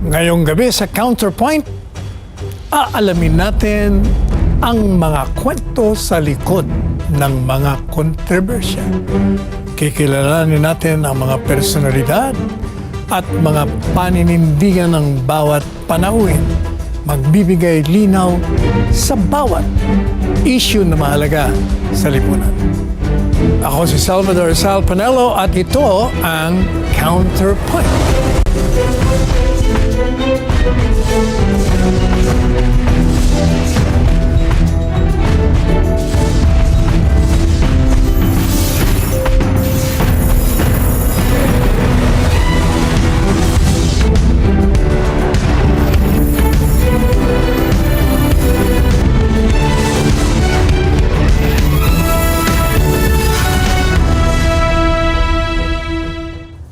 Ngayong gabi sa Counterpoint, aalamin natin ang mga kwento sa likod ng mga kontrobersya. Kikilalanin natin ang mga personalidad at mga paninindigan ng bawat panauhin. Magbibigay linaw sa bawat issue na mahalaga sa lipunan. Ako si Salvador Panelo at ito ang Counterpoint.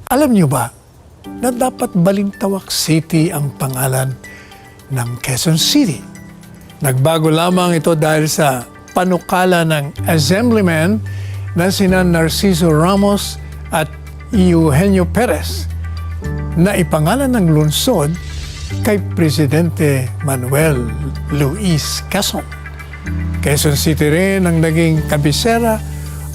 Alam niyo ba na dapat Balintawak City ang pangalan ng Quezon City? Nagbago lamang ito dahil sa panukala ng Assemblyman na sina Narciso Ramos at Eugenio Perez na ipangalan ng lungsod kay Presidente Manuel Luis Quezon. Quezon City rin ang naging kabisera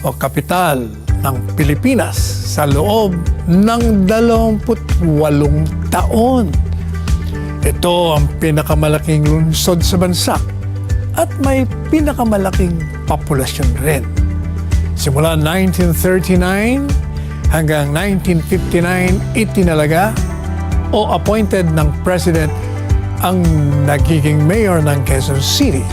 o kapital ng Pilipinas sa loob ng 28 taon. Ito ang pinakamalaking lungsod sa bansa at may pinakamalaking populasyon rin. Simula 1939 hanggang 1959, itinalaga o appointed ng President ang nagiging mayor ng Quezon City.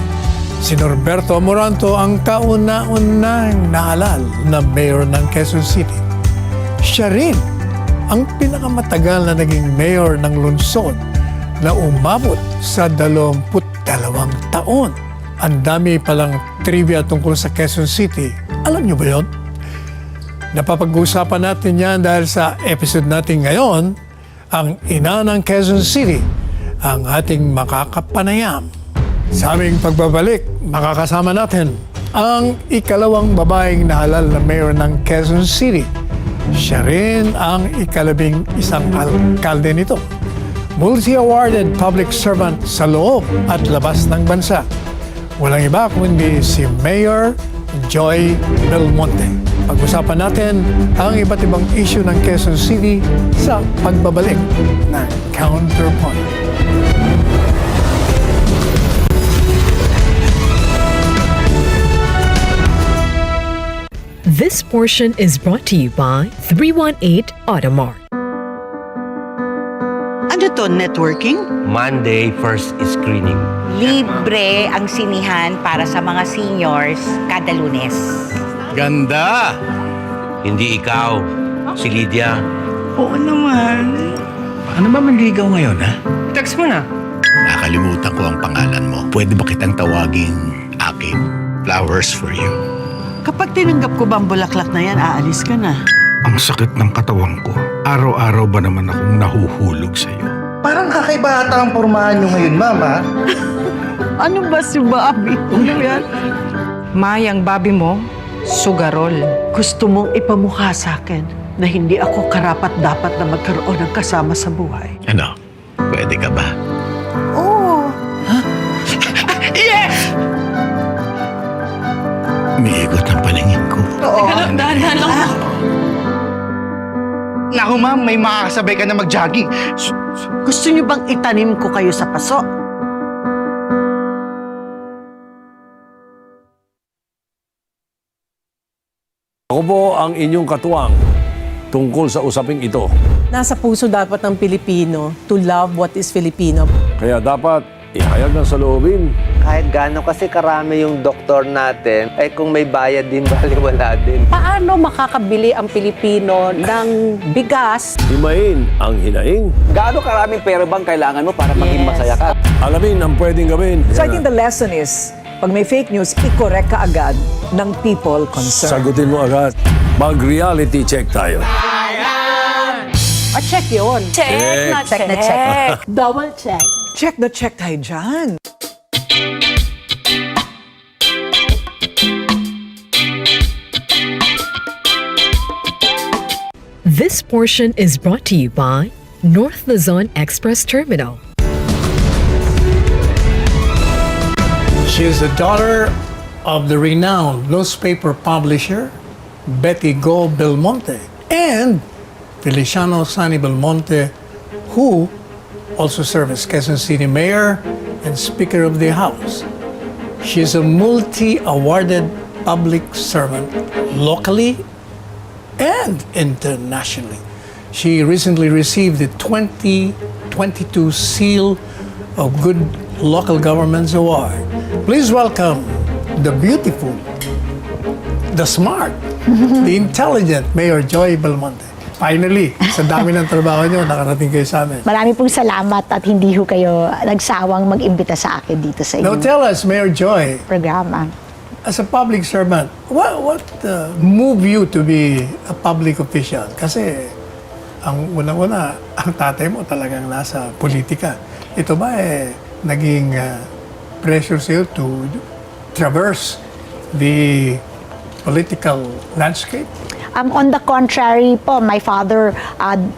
Si Norberto Moranto ang kauna-unang nahalal na mayor ng Quezon City. Siya rin ang pinakamatagal na naging mayor ng lungsod na umabot sa 22 taon. Ang dami palang trivia tungkol sa Quezon City. Alam niyo ba yun? Napapag-usapan natin yan dahil sa episode natin ngayon, ang ina ng Quezon City, ang ating makakapanayam. Sa aming pagbabalik, makakasama natin ang ikalawang babaeng nahalal na mayor ng Quezon City. Siya rin ang ikalabing isang alkalde nito. Multi-awarded public servant sa loob at labas ng bansa. Walang iba kundi si Mayor Joy Belmonte. Pag-usapan natin ang iba't ibang issue ng Quezon City sa pagbabalik ng Counterpoint. This portion is brought to you by 318 Automart. Ano to, networking? Monday, first screening. Libre ang sinihan para sa mga seniors kada Lunes. Ganda! Hindi ikaw, si Lydia. Oo naman. Paano ba manligaw ngayon, ha? Text mo na. Nakalimutan ko ang pangalan mo. Pwede ba kitang tawagin akin? Flowers for you. Kapag tinanggap ko ba ang bulaklak na yan, aalis ka na. Ang sakit ng katawan ko. Araw-araw ba naman akong nahuhulog sa'yo? Parang kakaiba ata ang pormahan nyo ngayon, Mama. Ano ba si Bobby? Ano yan? Mayang Bobby mo, sugarol. Gusto mong ipamukha sa akin na hindi ako karapat-dapat na magkaroon ng kasama sa buhay. Ano? Pwede ka ba? Oo. Yes! Umiikot ang paningin ko. Oo. Dahan-dahan lang. Naku, Ma'am, may makakasabay ka na mag-jogging. Gusto niyo bang itanim ko kayo sa paso? Ako po ang inyong katuwang tungkol sa usaping ito. Nasa puso dapat ng Pilipino to love what is Filipino. Kaya dapat ihayag ng saloobin. Kahit gaano kasi karami yung doktor natin, eh kung may bayad din, baliwala din. Paano makakabili ang Pilipino ng bigas? Himayin ang hinaing. Gaano karaming pera bang kailangan mo para maging masaya ka? Alamin ang pwedeng gawin. So I think the lesson is, pag may fake news, i-correct ka agad ng people concerned. Sagutin mo agad. Mag-reality check tayo. Check yun. Check. Check na check. Double check. Check the check tayo dyan. This portion is brought to you by North Luzon Express Terminal. She is the daughter of the renowned newspaper publisher Betty Go Belmonte and Feliciano Sani Belmonte, who also served as Quezon City Mayor and Speaker of the House. She is a multi-awarded public servant locally and internationally. She recently received the 2022 Seal of Good Local Governments Award. Please welcome the beautiful, the smart, the intelligent Mayor Joy Belmonte. Finally, sa dami ng trabaho niyo, nakarating kayo sa amin. Marami pong salamat at hindi ho kayo nagsawang mag-imbita sa akin dito sa Now inyong tell us, Mayor Joy, programa. as a public servant, what moved you to be a public official? Kasi ang unang-una, ang tatay mo talagang nasa politika. Ito ba naging pressure sa'yo to traverse the political landscape? On the contrary po, my father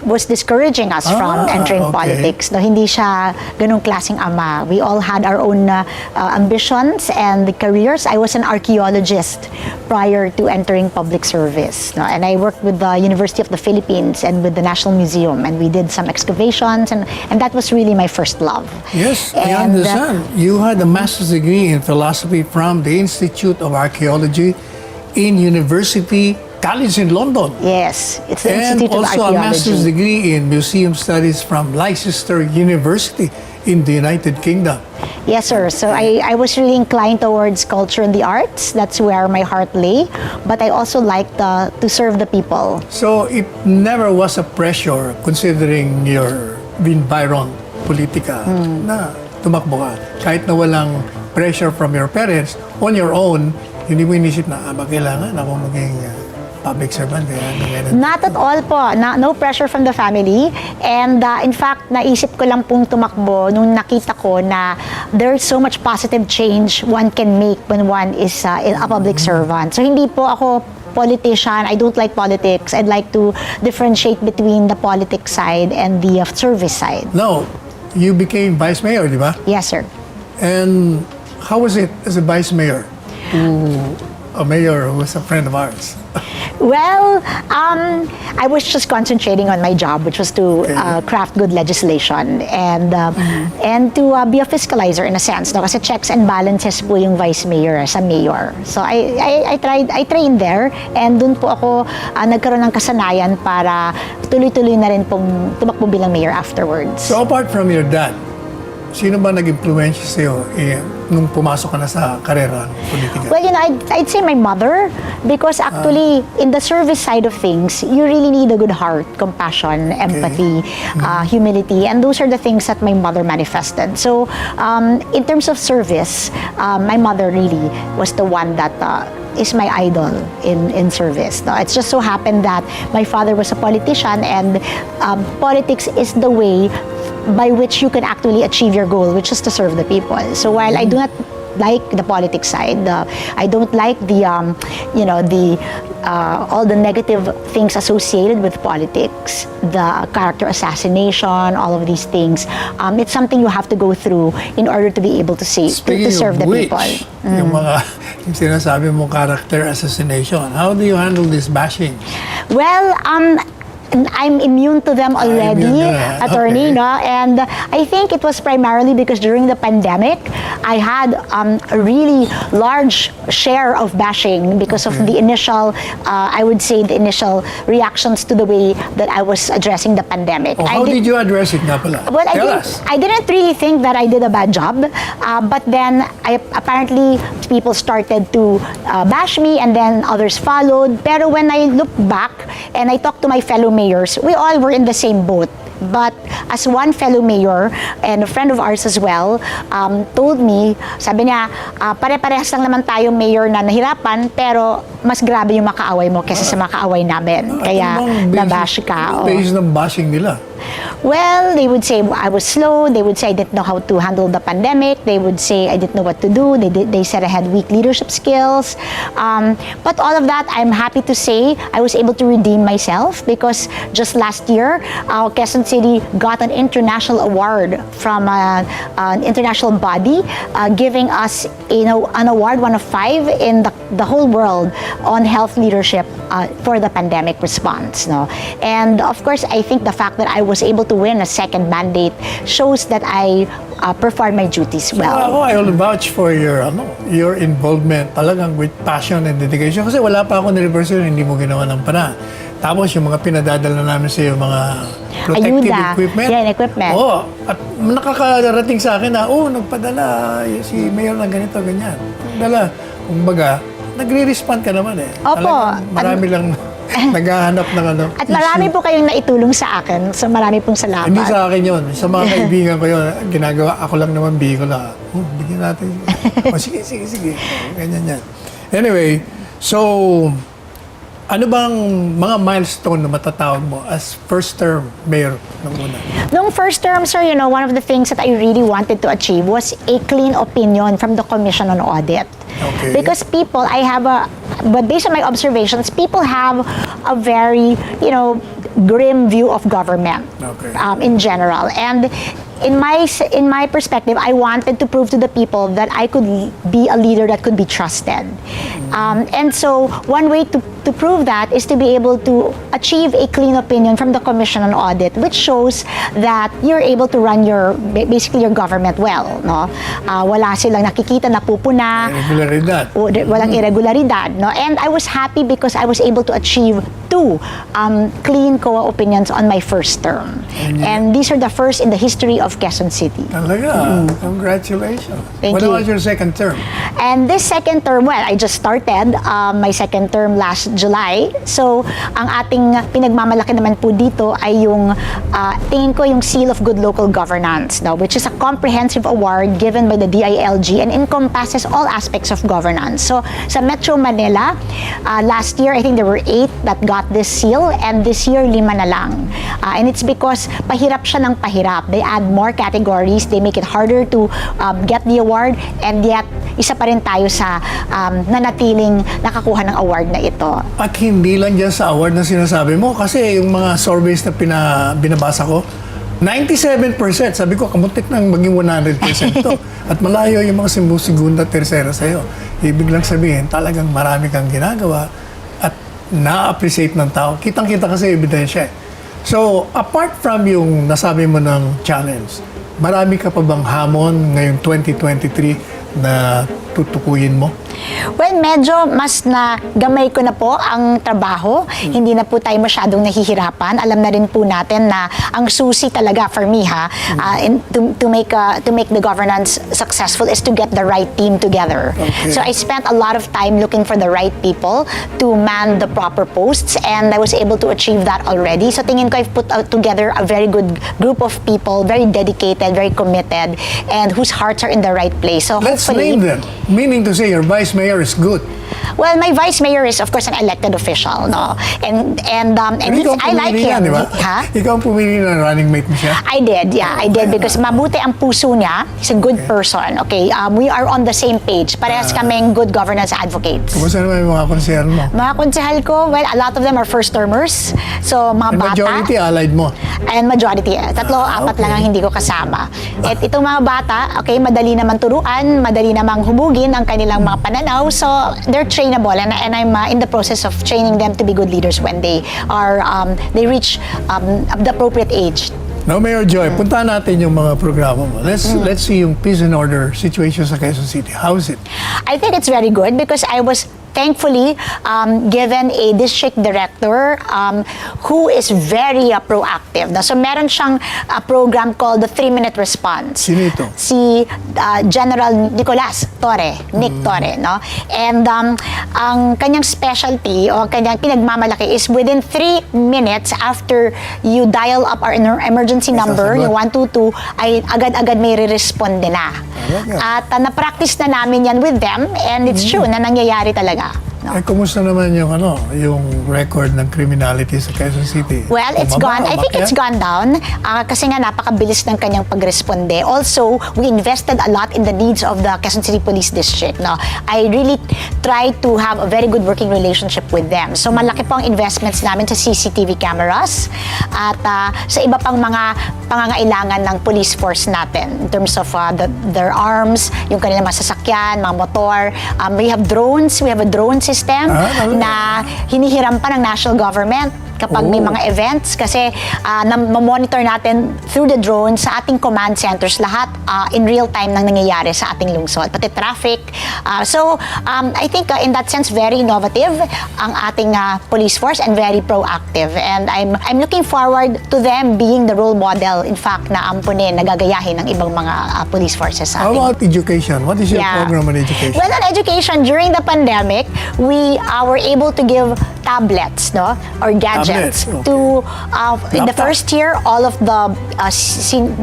was discouraging us from entering politics. No, hindi siya ganung klaseng ama. We all had our own ambitions and careers. I was an archaeologist prior to entering public service. No, and I worked with the University of the Philippines and with the National Museum, and we did some excavations, and that was really my first love. Yes, I And, understand. You had a master's degree in philosophy from the Institute of Archaeology in University College in London. Yes, it's the And Institute of also a master's Archaeology. degree in museum studies from Leicester University in the United Kingdom. Yes, sir. So I was really inclined towards culture and the arts. That's where my heart lay. But I also liked to serve the people. So it never was a pressure considering your environment politika na tumakbo ka. Kahit na walang pressure from your parents, on your own, hindi mo inisip na, ba kailangan ako maging public servant? Not at all po. No pressure from the family. And in fact, naisip ko lang pong tumakbo nung nakita ko na there's so much positive change one can make when one is a public servant. So hindi po ako politician. I don't like politics. I'd like to differentiate between the politics side and the service side. No, you became vice mayor, di ba? Yes, sir. And how was it as a vice mayor to a mayor who was a friend of ours? Well, I was just concentrating on my job, which was to craft good legislation and to be a fiscalizer in a sense. No? Kasi checks and balances po yung vice mayor sa mayor. So I trained there, and dun po ako nagkaroon ng kasanayan para tuloy-tuloy na rin pong tumakbo bilang mayor afterwards. So apart from your dad, sino ba nag-influensya sa'yo nung pumasok ka na sa karera ng politika? Well, I'd say my mother, because actually, in the service side of things, you really need a good heart, compassion, empathy, humility, and those are the things that my mother manifested. So, in terms of service, my mother really was the one that is my idol in service. No? It's just so happened that my father was a politician, and politics is the way by which you can actually achieve your goal, which is to serve the people. So while I do not like the politics side, I don't like the all the negative things associated with politics, the character assassination, all of these things. It's something you have to go through in order to be able to serve the people. Yung sinasabi mo character assassination, how do you handle this bashing? Well, I'm immune to them already, attorney, no? And I think it was primarily because during the pandemic, I had a really large share of bashing because of the initial, I would say, the initial reactions to the way that I was addressing the pandemic. How did you address it nga pala? Well, Tell us. I didn't really think that I did a bad job, but then apparently people started to bash me, and then others followed. Pero when I look back and I talked to my fellow mayors, we all were in the same boat. But as one fellow mayor and a friend of ours as well told me, sabi niya, pare-parehas lang naman tayong mayor na nahirapan, pero mas grabe yung makaaway mo kaysa sa makaaway namin. Kaya nabash ka. Base ng bashing nila. Well, they would say I was slow. They would say I didn't know how to handle the pandemic. They would say I didn't know what to do. They said I had weak leadership skills. But all of that, I'm happy to say I was able to redeem myself because just last year, Quezon City got an international award from an international body, giving us, an award, one of 5 in the whole world on health leadership for the pandemic response. No? And of course, I think the fact that I was able to win a second mandate shows that I performed my duties well. I will vouch for your involvement talagang with passion and dedication. Kasi wala pa ako ni-reverse yun, hindi mo ginawa ng pana. Tapos yung mga pinadadala namin sa iyo, mga protective equipment. Yeah, equipment. Oo. At nakakarating sa akin na, nagpadala si Mayor na ganito, ganyan. Dala, kumbaga, nagre-respond ka naman eh. Opo. Talagang marami lang naghahanap ng At marami po kayong naitulong sa akin. So marami pong salamat. Hindi sa akin yun. Sa mga kaibigan ko yun, ginagawa, ako lang naman bigyan ko na, bigyan natin. Sige. Ganyan yan. Anyway, so, ano bang mga milestone na matatawag mo as first-term mayor ng una? Nung first term, sir, one of the things that I really wanted to achieve was a clean opinion from the Commission on Audit. Okay. Because but based on my observations, people have a very, grim view of government in general. And in my perspective, I wanted to prove to the people that I could be a leader that could be trusted. And so one way to prove that is to be able to achieve a clean opinion from the Commission on Audit, which shows that you're able to run basically your government well. No? Wala silang nakikita na pupuna. Irregularidad. Walang irregularidad. No? And I was happy because I was able to achieve 2 clean COA opinions on my first term. And these are the first in the history of Quezon City. Talaga. Congratulations. Thank you. What was your second term? And this second term, I just started my second term last July. So, ang ating pinagmamalaki naman po dito ay yung, tingin ko yung Seal of Good Local Governance, no, which is a comprehensive award given by the DILG and encompasses all aspects of governance. So, sa Metro Manila, last year, I think there were 8 that got this seal, and this year, 5 na lang. And it's because pahirap siya ng pahirap. They add more categories, they make it harder to get the award, and yet, isa pa rin tayo sa nanatiling nakakuha ng award na ito. At hindi lang dyan sa award na sinasabi mo, kasi yung mga surveys na binabasa ko, 97%, sabi ko, kamuntik nang maging 100% to. At malayo yung mga segunda, tercera sa'yo. Ibig lang sabihin, talagang marami kang ginagawa at na-appreciate ng tao. Kitang-kita kasi ebidensya. So, apart from yung nasabi mo ng challenge, marami ka pa bang hamon ngayong 2023 na tutukuyin mo? Well, medyo mas na gamay ko na po ang trabaho. Hindi na po tayo masyadong nahihirapan. Alam na rin po natin na ang susi talaga for me to make the governance successful is to get the right team together. Okay. So I spent a lot of time looking for the right people to man the proper posts, and I was able to achieve that already. So tingin ko I've put together a very good group of people, very dedicated, very committed, and whose hearts are in the right place. So let's name them. Meaning to say your vice mayor is good. Well, my vice mayor is, of course, an elected official, no? And I like him. Diba? Ikaw ang pumili ng running mate mo siya? I did, yeah. I did because mabuti ang puso niya. He's a good person, okay? We are on the same page. Parehas kaming good governance advocates. Kumusta naman yung mga konsehal mo? Mga konsehal ko, well, a lot of them are first-termers. So, mga bata. Majority allied mo? And majority. 3-4 lang ang hindi ko kasama. At itong mga bata, okay, madali naman turuan, madali namang hubugin ang kanilang mga pananaw. So, they're trainable, and I'm in the process of training them to be good leaders when they reach the appropriate age. Now, Mayor Joy, puntahan natin yung mga programa mo. Let's see yung peace and order situation sa Quezon City. How is it? I think it's very good because I was thankfully given a district director who is very proactive. So meron siyang program called the 3-minute response. Sino ito? Si General Nicolas Torre, Nick Torre, no? And ang kanyang specialty o kanyang pinagmamalaki is within 3 minutes after you dial up our emergency number, yung 122, ay agad-agad may re-responde na. At na-practice na namin yan with them, and it's true na nangyayari talaga. no? Kumusta naman yung yung record ng criminality sa Quezon City? Well, it's Bumaba, gone. I think umakyat? it's gone down kasi nga napakabilis ng kanyang pagresponde. Also, we invested a lot in the needs of the Quezon City Police District. No, I really try to have a very good working relationship with them. So malaki po ang investments namin sa CCTV cameras at sa iba pang mga pangangailangan ng police force natin in terms of their arms, yung kanilang masasakyan, mga motor. We have drones. We have a drone system na hinihiram pa ng national government kapag may mga events kasi na-monitor natin through the drone sa ating command centers lahat in real time nang nangyayari sa ating lungsod, pati traffic. So I think in that sense very innovative ang ating police force and very proactive, and I'm looking forward to them being the role model in fact na ampunin, nagagayahin ng ibang mga police forces sa How ating. about education? What is your program on education? Well, on education, during the pandemic, we were able to give tablets, no, or gadgets Okay. to in the Laptop. first year all of the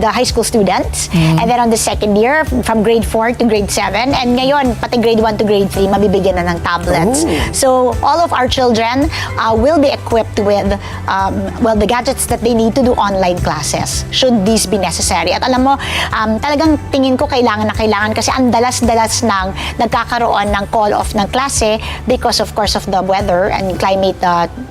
high school students, and then on the second year from grade 4 to grade 7, and ngayon pati grade 1 to grade 3 mabibigyan na ng tablets. So all of our children will be equipped with the gadgets that they need to do online classes should these be necessary. At alam mo, talagang tingin ko kailangan kasi ang dalas-dalas nang nagkakaroon ng call off ng klase because of course of the weather and climate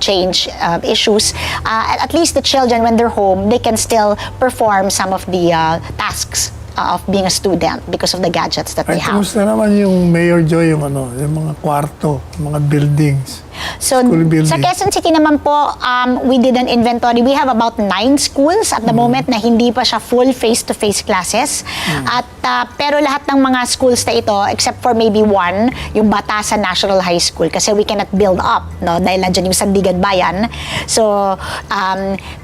change issues. At least the children, when they're home, they can still perform some of the tasks of being a student because of the gadgets that they Ay, have. kumusta naman yung Mayor Joy, yung mga kwarto, mga buildings? So, School building. sa Quezon City naman po, we did an inventory. We have about 9 schools at the moment na hindi pa siya full face-to-face classes. At pero lahat ng mga schools na ito, except for maybe one, yung Batasan National High School, kasi we cannot build up, no, dahil nandiyan yung Sandigan Bayan. So,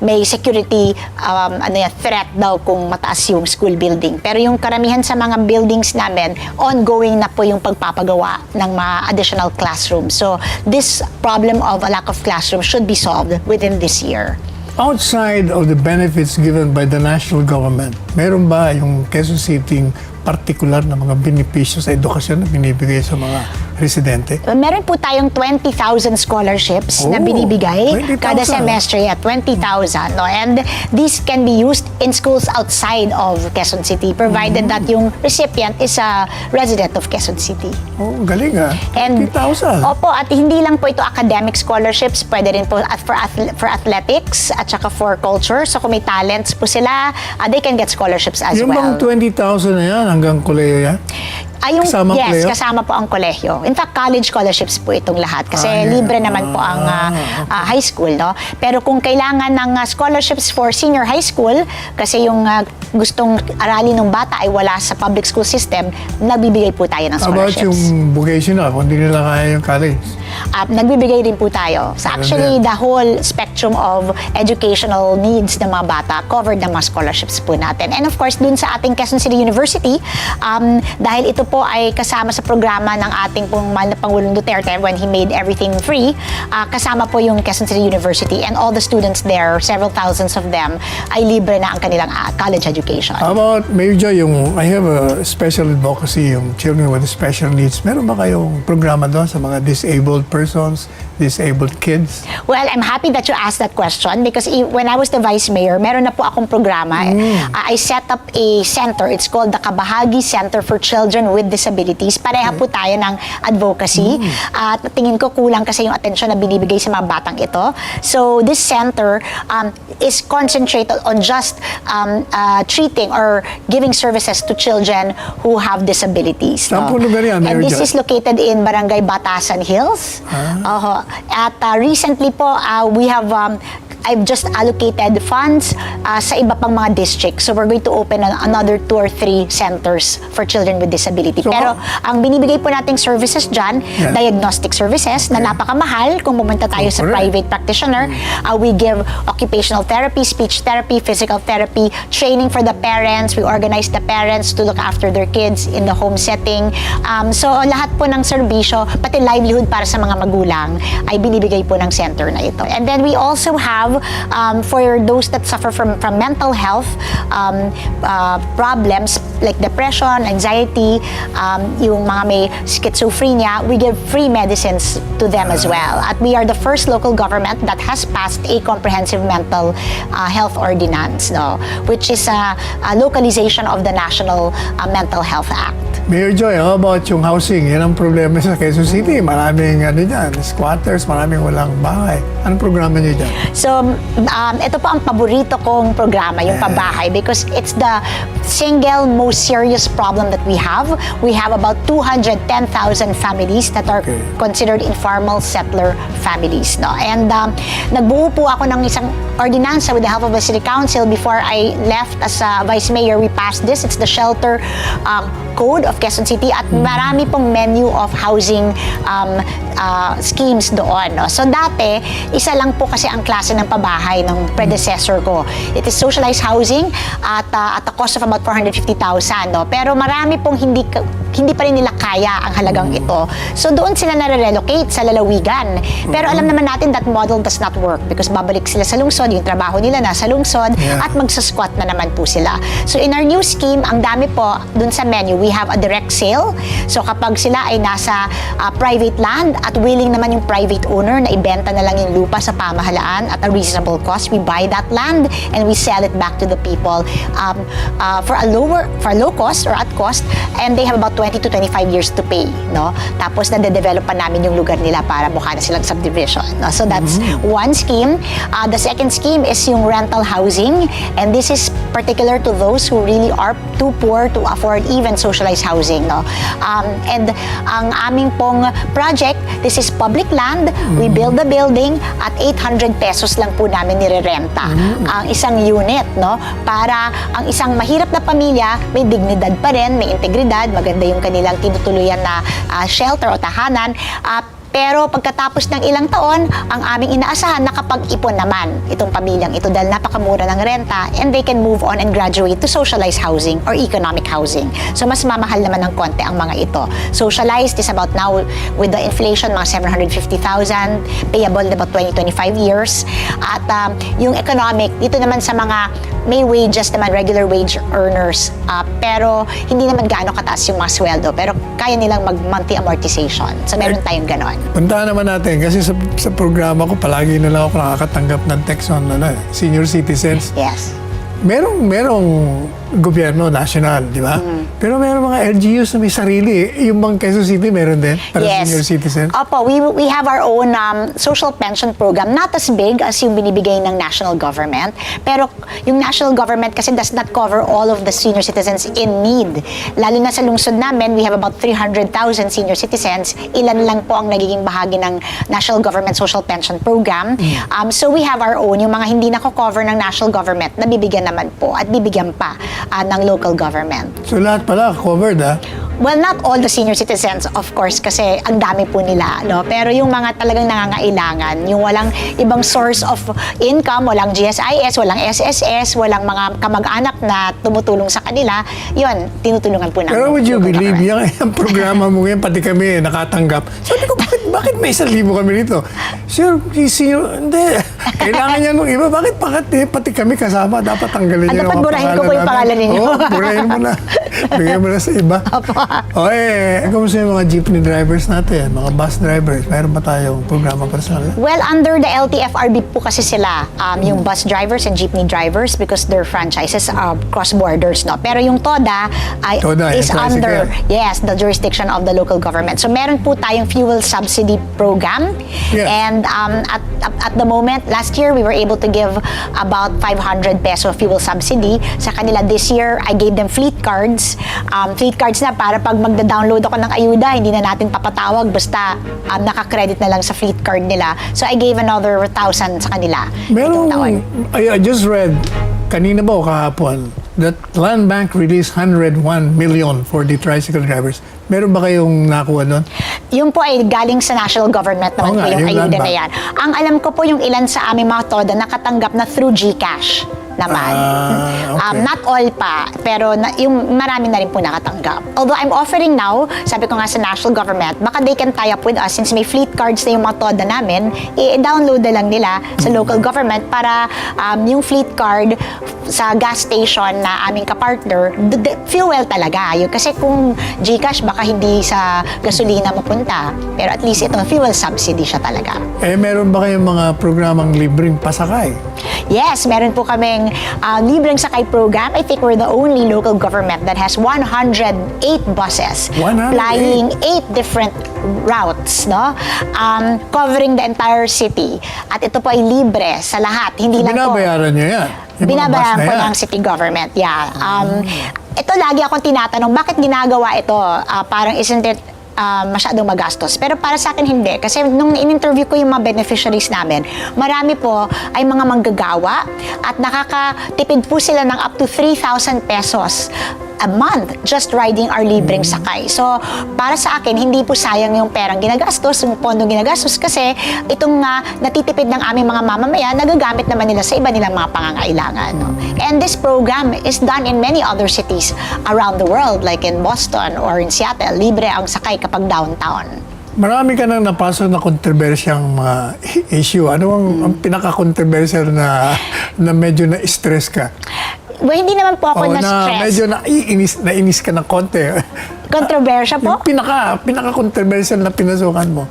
may security threat daw kung mataas yung school building. Pero yung karamihan sa mga buildings namin, ongoing na po yung pagpapagawa ng mga additional classrooms. So, this problem of a lack of classrooms should be solved within this year. Outside of the benefits given by the national government, meron ba yung Quezon City particular na mga benepisyo sa edukasyon na binibigay sa mga residente? Meron po tayong 20,000 scholarships na binibigay 20,000. kada semestre, 20,000. No? And these can be used in schools outside of Quezon City, provided that yung recipient is a resident of Quezon City. Oh, galing And 20,000. Opo, at hindi lang po ito academic scholarships, pwede rin po for athletics at saka for culture. So kung may talents po sila, they can get scholarships as Yung well. bang 20,000 na yan, hanggang kuleyo yan? Kasama ang kolehiyo? Kasama po ang kolehiyo. In fact, college scholarships po itong lahat kasi libre naman po ang high school, no? Pero kung kailangan ng scholarships for senior high school, kasi yung gustong aralin ng bata ay wala sa public school system, nagbibigay po tayo ng How about scholarships. yung vocational, kung hindi nila kaya yung college? Nagbibigay rin po tayo. So actually, the whole spectrum of educational needs ng mga bata covered ng mga scholarships po natin. And of course, dun sa ating Quezon City University, dahil ito po ay kasama sa programa ng ating pong mahal na Pangulong Duterte when he made everything free, kasama po yung Quezon City University, and all the students there, several thousands of them, ay libre na ang kanilang college education. How about, Mayor Joy, I have a special advocacy, yung children with special needs. Meron ba kayong programa doon sa mga disabled persons, disabled kids? Well, I'm happy that you asked that question because when I was the vice mayor, meron na po akong programa. I set up a center. It's called the Kabahagi Center for Children with Disabilities. Pareha po tayo ng advocacy. At tingin ko kulang kasi yung atensyon na binibigay sa mga batang ito. So this center is concentrated on just treating or giving services to children who have disabilities. Saan po lugar yan, Mayor And this Joy? is located in Barangay Batasan Hills. At recently po, we have I've just allocated funds sa iba pang mga districts. So we're going to open another 2 or 3 centers for children with disability. So, pero ang binibigay po nating services dyan, diagnostic services na napakamahal kung pumunta tayo sa private practitioner. We give occupational therapy, speech therapy, physical therapy, training for the parents. We organize the parents to look after their kids in the home setting. So lahat po ng serbisyo, pati livelihood para sa mga magulang, ay binibigay po ng center na ito. And then we also have have, for those that suffer from mental health problems like depression, anxiety, yung mga may schizophrenia, we give free medicines to them as well. At we are the first local government that has passed a comprehensive mental health ordinance, no, which is a localization of the National Mental Health Act. Mayor Joy, how about yung housing? Yan ang problema sa Quezon City. Maraming squatters, maraming walang bahay. Anong programa niyo dyan? So, ito po ang paborito kong programa, yung pabahay, because it's the single most serious problem that we have. We have about 210,000 families that are considered informal settler families. No? And nagbuo po ako ng isang ordinansa with the help of the City Council before I left as Vice Mayor. We passed this. It's the Shelter Code of Quezon City at marami pong menu of housing schemes doon. No? So dati, isa lang po kasi ang klase ng pabahay ng predecessor ko. It is socialized housing at a cost of about 450,000. No? Pero marami pong hindi pa rin nila kaya ang halagang ito. So doon sila nare-relocate sa lalawigan. Pero alam naman natin that model does not work because babalik sila sa lungsod, yung trabaho nila nasa lungsod, at magsasquat na naman po sila. So in our new scheme, ang dami po dun sa menu, we have a direct sale. So kapag sila ay nasa private land at willing naman yung private owner na ibenta na lang yung lupa sa pamahalaan at a reasonable cost, we buy that land and we sell it back to the people for a low cost or at cost, and they have about 20 to 25 years to pay, no? Tapos nade-develop pa namin yung lugar nila para mukha na silang subdivision, no? So that's one scheme. The second scheme is yung rental housing, and this is particular to those who really are too poor to afford even socialized housing, no? And ang aming pong project, this is public land. We build the building at 800 pesos lang po namin nirerenta ang isang unit, no? Para ang isang mahirap na pamilya may dignidad pa rin, may integridad, maganda yung kanilang tinutuluyan na shelter o tahanan. Pero pagkatapos ng ilang taon, ang aming inaasahan nakapag-ipon naman itong pamilyang ito dahil napakamura ng renta, and they can move on and graduate to socialized housing or economic housing. So mas mamahal naman ng konti ang mga ito. Socialized is about now with the inflation, mga 750,000, payable about 20-25 years. At yung economic, dito naman sa mga may wages naman, regular wage earners, pero hindi naman gaano kataas yung mga sweldo, pero kaya nilang mag-monthly amortization. So meron tayong ganon. Puntahan naman natin kasi sa programa ko palagi na lang ako nakakatanggap ng text on senior citizens. Yes. Merong gobyerno national, di ba? Pero meron mga LGUs na may sarili. Yung bang Quezon City meron din para senior citizens? Opo, we have our own social pension program. Not as big as yung binibigay ng national government. Pero yung national government kasi does not cover all of the senior citizens in need. Lalo na sa lungsod namin, we have about 300,000 senior citizens. Ilan lang po ang nagiging bahagi ng national government social pension program. So we have our own. Yung mga hindi nako-cover ng national government, nabibigyan naman po at bibigyan pa ng local government. So lahat pala covered, Well, not all the senior citizens, of course, kasi ang dami po nila, no? Pero yung mga talagang nangangailangan, yung walang ibang source of income, walang GSIS, walang SSS, walang mga kamag-anak na tumutulong sa kanila, yun, tinutulungan po namin. Pero would you believe, yung programa mo ngayon, pati kami nakatanggap. Sabi ko, bakit may 1,000 kami rito? Sir, hindi. Kailangan niya nung iba. Bakit pati kami kasama? Dapat tanggalin niyo dapat burahin ko po yung pangalan ninyo. Oo, burahin mo na. Bigyan mo na sa iba. Kamusta yung mga jeepney drivers natin, mga bus drivers? Mayroon ba tayong programa para sa kanila? Well, under the LTFRB po kasi sila, yung bus drivers and jeepney drivers because their franchises cross borders, no? Pero yung TODA is under, the jurisdiction of the local government. So meron po tayong fuel subsidy program. Yes. And at the moment, last year, we were able to give about 500 peso fuel subsidy. Sa kanila this year, I gave them fleet cards. Fleet cards na para pag magda-download ako ng ayuda, hindi na natin papatawag, basta naka-credit na lang sa fleet card nila. So I gave another 1,000 sa kanila. I just read, kanina ba o kahapon, that Land Bank released 101 million for the tricycle drivers. Meron ba kayong nakuha nun? Yung po ay galing sa national government naman po yung ayuda na yan. Ang alam ko po yung ilan sa aming mga TODA nakatanggap na through GCash. naman. Okay. Not all pa, pero yung marami na rin po nakatanggap. Although I'm offering now, sabi ko nga sa national government, baka they can tie up with us since may fleet cards na yung mga TODA namin, i-download na lang nila sa local government para yung fleet card sa gas station na aming kapartner, fuel talaga. Yun. Kasi kung GCash, baka hindi sa gasolina mapunta. Pero at least ito, fuel subsidy siya talaga. Meron ba kayong mga programang libreng pasakay? Yes, meron po kaming libreng sakay program. I think we're the only local government that has 108 buses 108? flying 8 different routes, no? Covering the entire city. At ito po ay libre sa lahat. Hindi lang po. Binabayaran niyo yan? Yung mga bus Binabayaran na po yan? ng city government, yeah. Ito lagi akong tinatanong, bakit ginagawa ito? Parang isn't it masyadong magastos. Pero para sa akin hindi. Kasi nung in-interview ko yung mga beneficiaries namin, marami po ay mga manggagawa at nakakatipid po sila ng up to 3,000 pesos a month just riding our libreng sakay. So, para sa akin, hindi po sayang yung perang ginagastos, yung pondong ginagastos kasi itong natitipid ng aming mga mamamayan, nagagamit naman nila sa iba nilang mga pangangailangan. No? And this program is done in many other cities around the world, like in Boston or in Seattle. Libre ang sakay kapag downtown. Marami ka nang napasok na kontrobersyang mga issue. Ano ang pinaka-controversial na medyo na-stress ka? Well, hindi naman po ako na-stress. Medyo nainis ka ng konti. Kontrobersya po? Yung pinaka-controversial na pinasukan mo.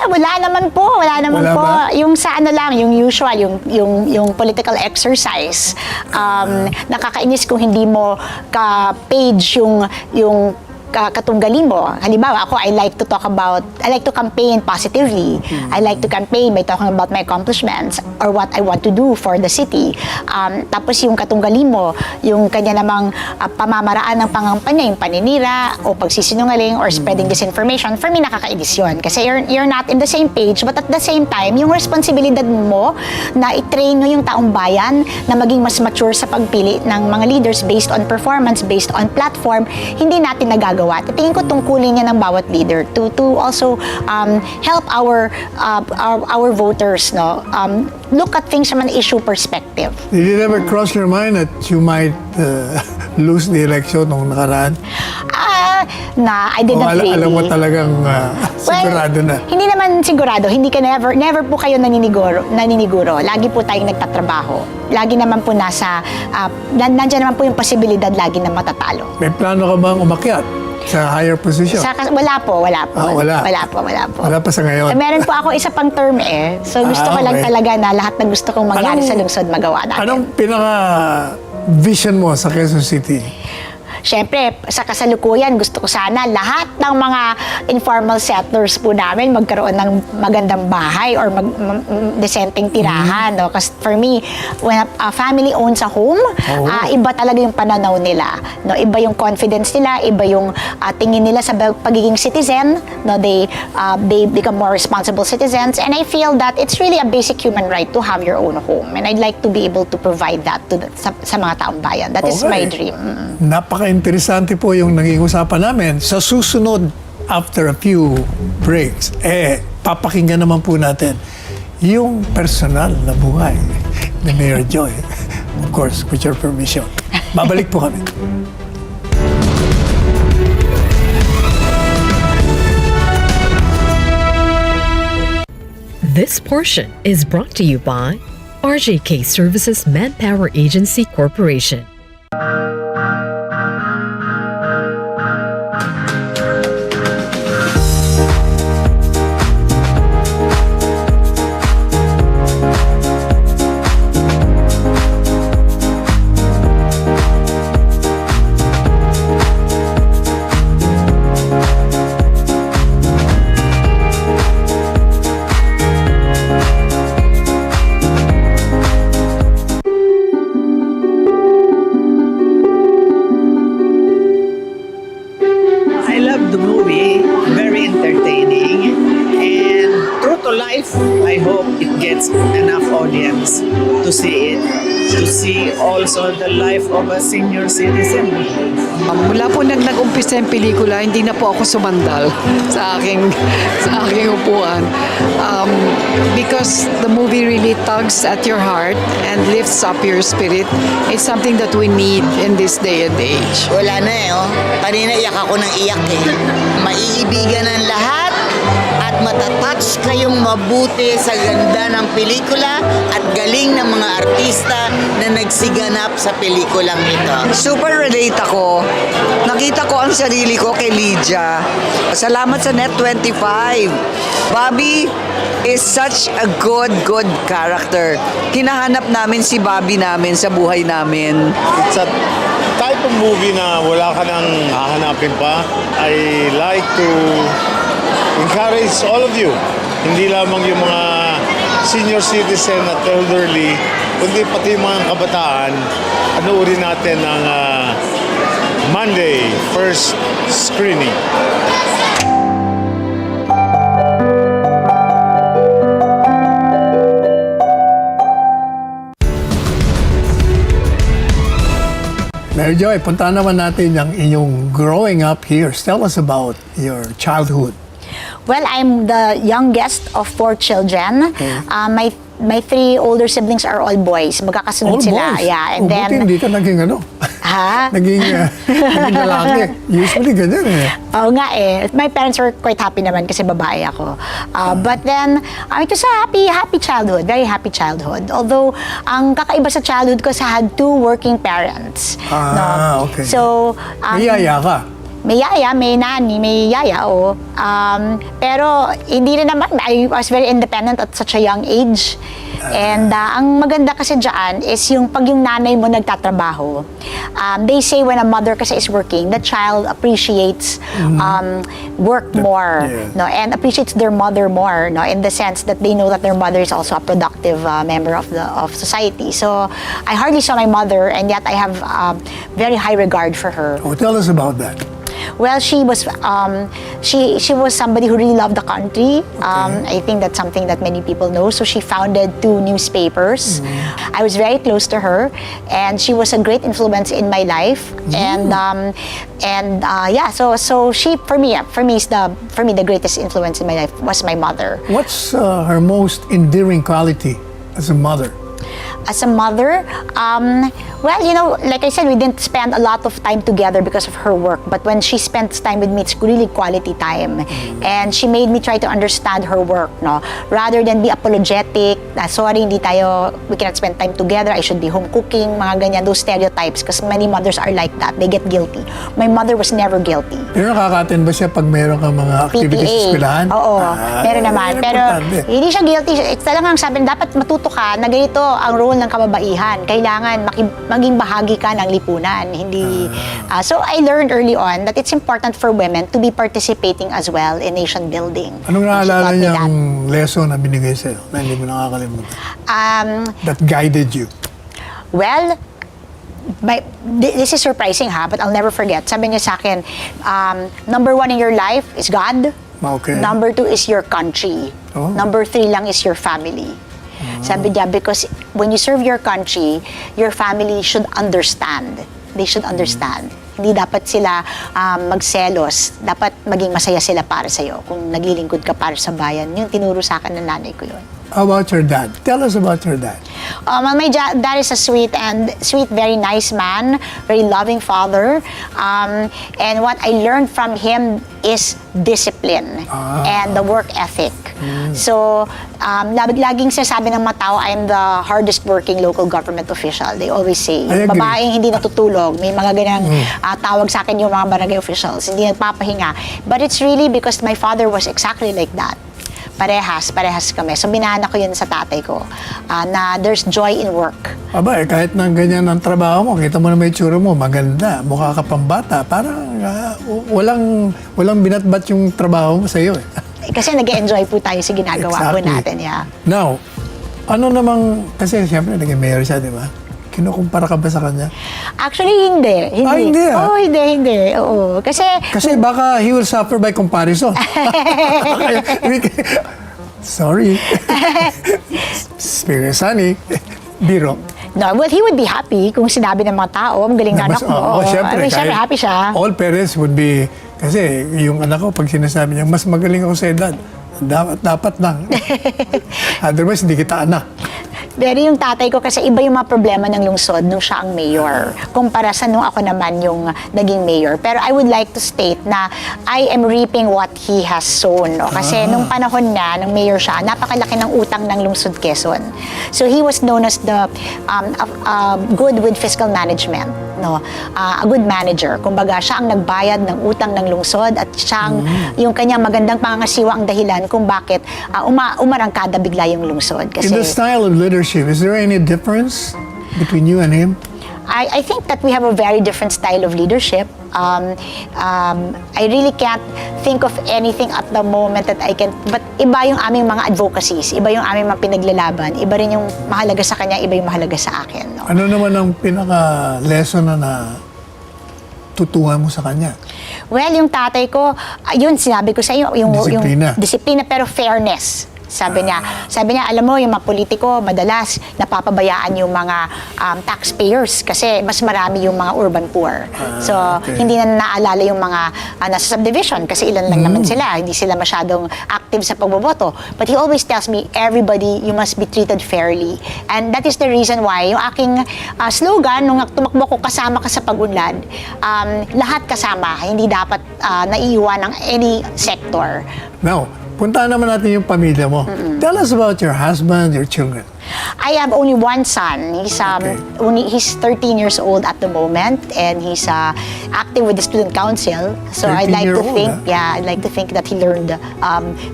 Wala naman po. Wala naman Wala po. ba? Yung sa ano lang, yung usual, yung political exercise. Nakakainis kung hindi mo ka-page yung katunggali mo. Halimbawa, ako, I like to campaign positively. I like to campaign by talking about my accomplishments or what I want to do for the city. Tapos yung katunggali mo, yung kanya namang pamamaraan ng pangampanya, yung paninira o pagsisinungaling or spreading disinformation, for me, nakakainis yun. Kasi you're not in the same page, but at the same time, yung responsibilidad mo na i-train mo yung taong bayan na maging mas mature sa pagpili ng mga leaders based on performance, based on platform, hindi natin nagagawa. Tingin ko tungkulin niya ng bawat leader to also help our voters, no, look at things from an issue perspective. Did it ever cross your mind that you might lose the election nung nakaraan? I didn't really. Alam mo talagang sigurado na. Hindi naman sigurado. Hindi ka never po kayo naniniguro. Lagi po tayong nagtatrabaho. Lagi naman po nandiyan naman po yung posibilidad lagi na matatalo. May plano ka bang umakyat sa higher position? Wala po. Wala Wala po. Wala pa sa ngayon. Meron po ako isa pang term So gusto ko lang okay. talaga na lahat ng gusto kong mangyari sa lungsod magawa natin. Anong pinaka-vision mo sa Quezon City? Siyempre, sa kasalukuyan, gusto ko sana lahat ng mga informal settlers po namin magkaroon ng magandang bahay or decenteng tirahan. No? Kasi for me, when a family owns a home, iba talaga yung pananaw nila. No? Iba yung confidence nila, iba yung tingin nila sa pagiging citizen. No? They become more responsible citizens. And I feel that it's really a basic human right to have your own home. And I'd like to be able to provide that sa mga taong bayan. That is my dream. Napaka-interesante po yung naging usapan namin. Sa susunod, after a few breaks, papakinggan naman po natin yung personal na buhay ni Mayor Joy. Of course, with your permission. Babalik po kami. This portion is brought to you by RJK Services Manpower Agency Corporation. I love the movie, very entertaining, and true to life, I hope it gets enough audience to see it, to see also the life of a senior citizen. Mula po nag-umpisa yung pelikula, hindi na po ako sumandal sa aking upuan. Because the movie really tugs at your heart and lifts up your spirit. It's something that we need in this day and age. Wala na eh, oh. Kanina iyak ako ng iyak eh. Maiibigan ng lahat at matatouch kayong mabuti sa ganda ng pelikula at galing ng mga artista na nagsiganap sa pelikulang ito. Super relate ako. Nakita ko ang sarili ko kay Lydia. Salamat sa Net25. Bobby is such a good character. Hinahanap namin si Bobby namin sa buhay namin. It's a type of movie na wala ka nang hahanapin pa. I like to encourage all of you. Hindi lamang yung mga senior citizen at elderly, kundi pati yung mga kabataan. Panoorin natin ang Monday first screening. Mary Joy, punta naman natin yung inyong growing up here. Tell us about your childhood. Well, I'm the youngest of 4 children. My 3 older siblings are all boys. Magkakasunod All sila. boys? Yeah, and Buti then hindi ka naging ano? Ha? naging lalaki. Usually ganyan eh. Oo nga eh. My parents were quite happy naman kasi babae ako. But then, it was a happy childhood. Very happy childhood. Although, ang kakaiba sa childhood ko, I had 2 working parents. Okay. So, May yaya ka? may yaya, may nani, may yaya, oo. Pero hindi rin naman, I was very independent at such a young age. And ang maganda kasi dyan is yung pag yung nanay mo nagtatrabaho. They say when a mother kasi is working, the child appreciates work more, no, and appreciates their mother more, no, in the sense that they know that their mother is also a productive member of society. So I hardly saw my mother, and yet I have very high regard for her. Oh, tell us about that. Well, she was somebody who really loved the country. I think that's something that many people know. So she founded 2 newspapers. I was very close to her, and she was a great influence in my life. So she for me the greatest influence in my life was my mother. What's her most endearing quality as a mother? As a mother, well, you know, like I said, we didn't spend a lot of time together because of her work. But when she spent time with me, it's really quality time. And she made me try to understand her work, no? Rather than be apologetic, sorry, we cannot spend time together, I should be home cooking, mga ganyan, those stereotypes. Because many mothers are like that, they get guilty. My mother was never guilty. Pero nakaka-attend ba siya pag mayroon kang mga activities sa eskwelahan? Oo, meron naman. Pero hindi siya guilty. Talagang sabi, dapat matuto ka na ganito ang role ng kababaihan. Kailangan maging bahagi ka ng lipunan. Hindi. So I learned early on that it's important for women to be participating as well in nation building. Anong naalala niyang lesson na binigay sa'yo na hindi mo nakakalimutan? That guided you? Well, this is surprising but I'll never forget. Sabi niya sa akin, number 1 in your life is God. Okay. Number 2 is your country. Number 3 lang is your family. Sabi niya, because when you serve your country, your family should understand. They should understand. Hindi dapat sila magselos. Dapat maging masaya sila para sa'yo. Kung naglilingkod ka para sa bayan. Yung tinuro sa akin ng nanay ko yun. How about your dad? Tell us about your dad. My dad is a sweet, very nice man, very loving father. And what I learned from him is discipline and the work ethic. So, laging sinasabi ng mga tao, I'm the hardest working local government official. They always say, babaeng hindi natutulog. May mga ganang tawag sa akin yung mga barangay officials, hindi nagpapahinga. But it's really because my father was exactly like that. Parehas kami. So, binana ko yun sa tatay ko, na there's joy in work. Kahit na ganyan ang trabaho mo, kita mo na may tsura mo, maganda, mukha ka pang bata, parang walang binatbat yung trabaho mo sa iyo. Kasi nag-enjoy po tayo sa ginagawa po natin. Yeah. Now, ano namang, kasi siyempre naging mayor siya, di ba? Kinukumpara ka ba sa kanya? Actually, hindi. Hindi. Oo, hindi. Oo. Kasi baka he will suffer by comparison. Sorry. Very sunny. Biro. No, well, he would be happy kung sinabi ng mga tao, ang galing na anak mo. Siyempre, I mean, siyempre, happy siya. All parents would be, kasi yung anak ko, pag sinasabi niya, mas magaling ako sa edad, dapat lang. Otherwise, hindi kita anak. Pero yung tatay ko kasi iba yung mga problema ng lungsod nung siya ang mayor. Kumpara sa nung ako naman yung naging mayor. Pero I would like to state na I am reaping what he has sown. No? Kasi nung panahon niya, nung mayor siya, napakalaki ng utang ng lungsod Quezon. So he was known as the good with fiscal management. No? A good manager. Kumbaga, siya ang nagbayad ng utang ng lungsod at siya ang, yung kanyang magandang pangangasiwa ang dahilan kung bakit umarangkada bigla yung lungsod. Kasi, in the style of leadership, is there any difference between you and him? I think that we have a very different style of leadership. I really can't think of anything at the moment that I can, but iba yung aming mga advocacies, iba yung aming mga pinaglalaban, iba rin yung mahalaga sa kanya, iba yung mahalaga sa akin. No? Ano naman ang pinaka-lesson na tutuhan mo sa kanya? Well, yung tatay ko, yun, sinabi ko sa iyo, yung disiplina pero fairness. Sabi niya, alam mo, yung mga politiko, madalas napapabayaan yung mga taxpayers kasi mas marami yung mga urban poor. So, hindi na naalala yung mga nasa subdivision kasi ilan lang naman sila. Hindi sila masyadong active sa pagboboto. But he always tells me, everybody, you must be treated fairly. And that is the reason why yung aking slogan, nung tumakbo ko kasama ka sa pag-unlad, lahat kasama, hindi dapat naiiwan ng any sector. Now, puntahan naman natin yung pamilya mo. Tell us about your husband, your children. I have only one son. He's 13 years old at the moment, and he's active with the student council. So I'd like to think that he learned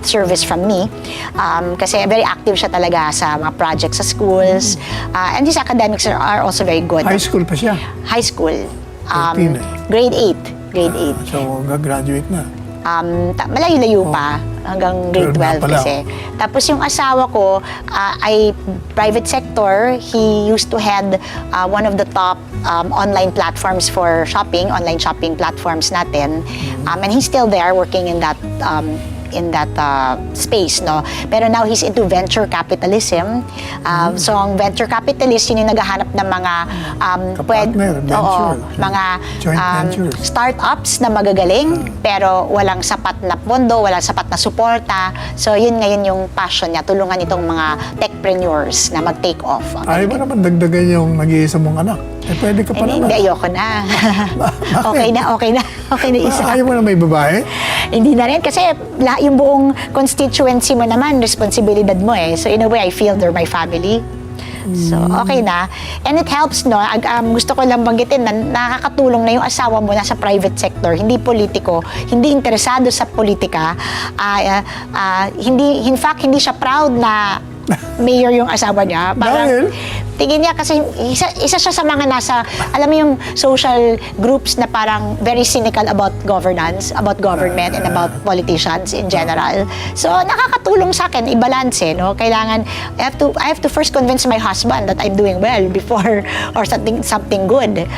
service from me. Kasi very active siya talaga sa mga projects sa schools, and his academics are also very good. High school pa siya? High school. Grade 8. So, gagraduate na. Malayo-layo pa hanggang grade 12 kasi. Tapos yung asawa ko ay private sector. He used to head one of the top online platforms for shopping, online shopping platforms natin. And he's still there working in that space, no? Pero now he's into venture capitalism. So ang venture capitalist, yun yung naghahanap ng mga mga startups na magagaling pero walang sapat na pondo, walang sapat na suporta. So yun ngayon yung passion niya, tulungan itong mga techpreneurs na mag-take off. Ayaw mo naman dagdagan yung nag-iisa mong anak. Pwede ka pa naman. Hindi, ayoko na. Okay na isa. Ayaw mo na may babae? Hindi na rin kasi yung buong constituency mo naman, responsibilidad mo eh. So in a way, I feel they're my family. So, okay na. And it helps, no? Gusto ko lang banggitin na nakakatulong na yung asawa mo nasa private sector, hindi politiko, hindi interesado sa politika. In fact, hindi siya proud na mayor yung asawa niya. Parang, tingin niya kasi isa siya sa mga nasa, alam mo yung social groups na parang very cynical about governance, about government, and about politicians in general. So, nakakatulong sa akin, i-balance eh, no? Kailangan, I have to first convince my husband that I'm doing well before, or something good.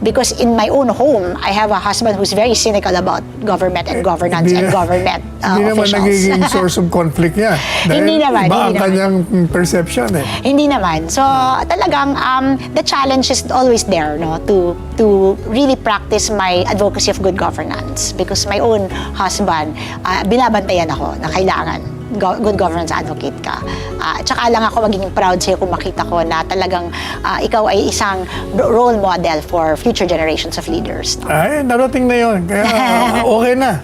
Because in my own home, I have a husband who's very cynical about government and governance and government Hindi naman officials. nagiging source of conflict yan. Hindi naman. Iba ang kanyang perception eh. Hindi naman. So, talagang the challenge is always there, no, to really practice my advocacy of good governance because my own husband, binabantayan ako na kailangan good governance advocate ka. Tsaka lang ako magiging proud sa'yo kung makita ko na talagang ikaw ay isang role model for future generations of leaders. No? Ay, narating na yun. Kaya okay na.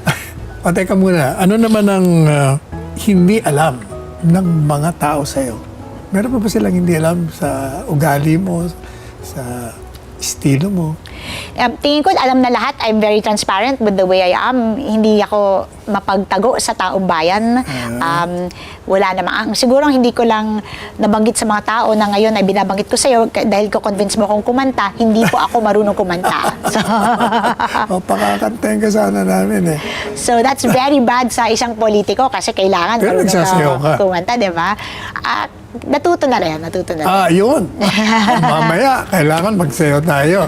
O, teka muna. Ano naman ang hindi alam ng mga tao sa'yo? Meron pa ba silang hindi alam sa ugali mo, sa estilo mo? Tingin ko, alam na lahat. I'm very transparent with the way I am. Hindi ako mapagtago sa taong bayan. Wala namang. Siguro hindi ko lang nabanggit sa mga tao na ngayon ay binabanggit ko sa'yo dahil ko convince mo kong kumanta, hindi po ako marunong kumanta. So, pakakantayin ka sana namin eh. So that's very bad sa isang politiko kasi kailangan pero marunong ka kumanta, di ba? Natuto na rin. Yun. Mamaya, kailangan magsayo tayo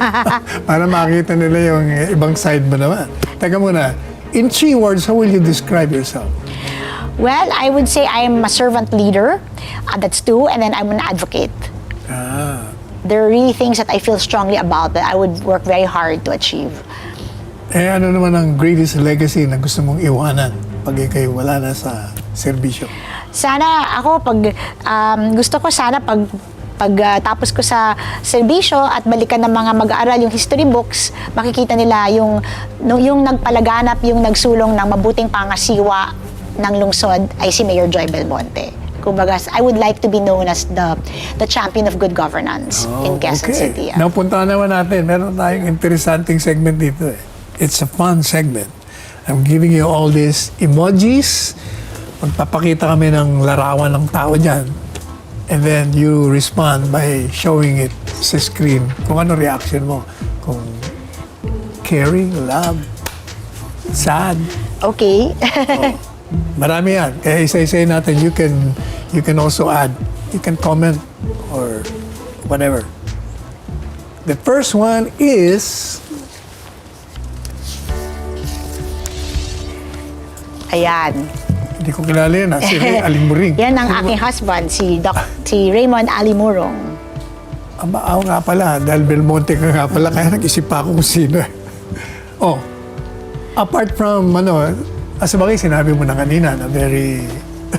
para makita nila yung ibang side mo naman. Teka muna, in 3 words, how will you describe yourself? Well, I would say I'm a servant leader. That's two. And then I'm an advocate. There are really things that I feel strongly about that I would work very hard to achieve. Eh, ano naman ang greatest legacy na gusto mong iwanan pag ikay wala na sa serbisyo? Sana ako gusto ko sana tapos ko sa serbisyo at balikan ng mga mag-aaral yung history books, makikita nila yung nagpalaganap, yung nagsulong ng mabuting pangasiwa ng lungsod ay si Mayor Joy Belmonte. Kumbaga, I would like to be known as the champion of good governance in Quezon City. Napunta naman natin. Meron tayong interesting segment dito eh. It's a fun segment. I'm giving you all these emojis. Magpapakita kami ng larawan ng tao dyan. And then you respond by showing it sa screen. Kung ano reaction mo. Kung caring, love, sad. Okay. Marami yan. Kaya isa-isa natin. You can also add. You can comment or whatever. The first one is... Ayan. Hindi ko kilala yan. Si Ray Alimuring. Yan ang aking husband, si Raymond Alimurong. Aba, ako nga pala. Dahil Belmonte ka nga pala. Kaya nag-isip pa ako kung sino. Oh. Apart from, sabagay sinabi mo na kanina na very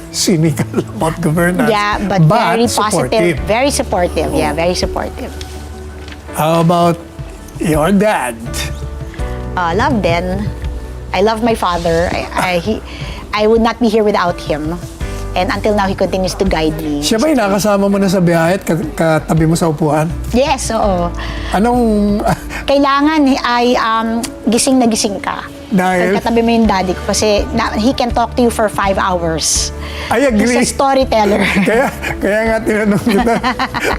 cynical about governance. Yeah, but very supportive. positive. Very supportive. Yeah, very supportive. How about your dad? Love din. I love my father. I would not be here without him. And until now, he continues to guide me. Siya ba yung nakasama mo na sa biyahe at katabi mo sa upuan? Yes, oo. Anong... Kailangan ay gising na gising ka. Dahil? Katabi mo yung daddy ko kasi he can talk to you for 5 hours. I agree. He's a storyteller. kaya nga tinanong kita,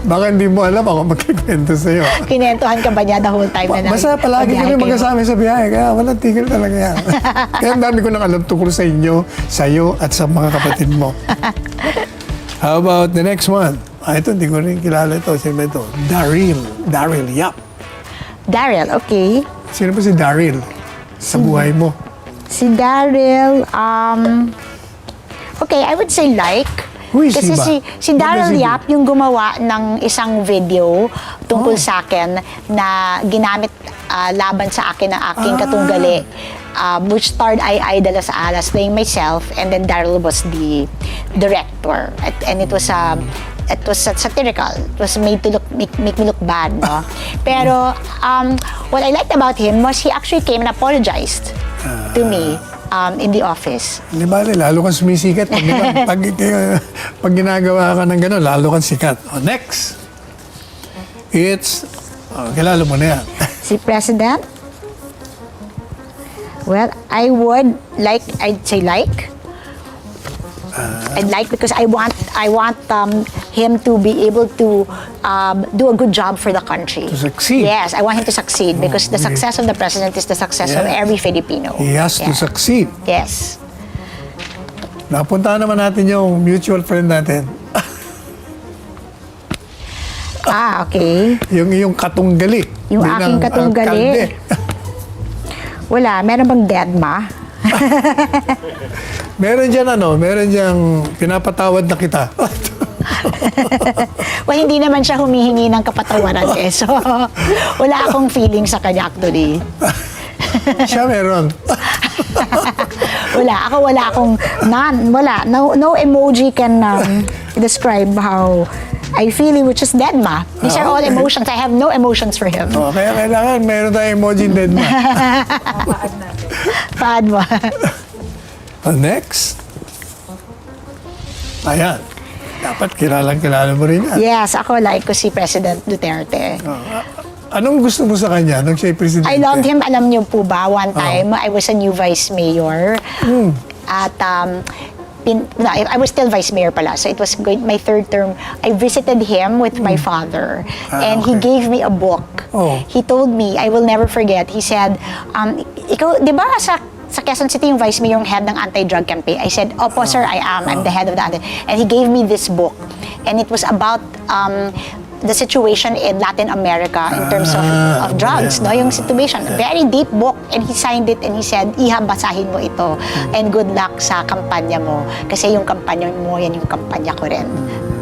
baka hindi mo alam ako magkikwento sa'yo. Kinentuhan ka ba niya the whole time na Basta palagi kami magkasama sa biyahe, kaya walang tigil talaga yan. Kaya ang dami ko nang alam tungkol sa inyo, sa'yo, at sa mga kapatid mo. How about the next one? Ito, hindi ko rin kilala ito. Sino ba ito? Daryl, yap. Daryl, okay. Sino ba si Daryl sa buhay mo? Si Daryl, okay, I would say like. Who is Kasi he ba? si Daryl Yap yung gumawa ng isang video tungkol sa akin na ginamit laban sa akin ng aking katunggali, which starred I de las Alas playing myself, and then Daryl was the director. And it was satirical. It was made to make me look bad, no? Pero what I liked about him was he actually came and apologized to me in the office. Di ba, lalo kang sumisikat. Pag ginagawa ka ng gano'n, lalo kang sikat. Next. It's, kilala mo na yan. Si President? Well, I'd say like. I'd like because I want him to be able to do a good job for the country. To succeed. Yes, I want him to succeed because the success of the president is the success of every Filipino. He has to succeed. Yes. Napuntahan naman natin yung mutual friend natin. Okay. Yung iyong katunggali. Yung aking katunggali. Wala, meron bang deadma? Meron dyan pinapatawad na kita. Well, hindi naman siya humihingi ng kapatawaran eh. So, wala akong feeling sa kanya actually. Siya meron. No emoji can describe how I feel, which is deadma. These are all emotions. I have no emotions for him. Kaya kailangan meron tayong emoji dead man. Paad mo. Next. Ayan. Dapat kilala mo rin yan. Yes, ako like ko si President Duterte. Anong gusto mo sa kanya nung siya'y presidente? I loved him. Alam niyo po ba, one time, I was a new vice mayor. At I was still vice mayor pala. So it was my third term. I visited him with my father. And he gave me a book. He told me, I will never forget, he said, ikaw, di ba sa Quezon City yung vice mayor yung head ng anti-drug campaign? I said, sir, I am. I'm the head of the anti. And he gave me this book. And it was about the situation in Latin America in terms of drugs, no? Yung situation, very deep book, and he signed it and he said, Iha, basahin mo ito and good luck sa kampanya mo kasi yung kampanya mo, yan yung kampanya ko rin.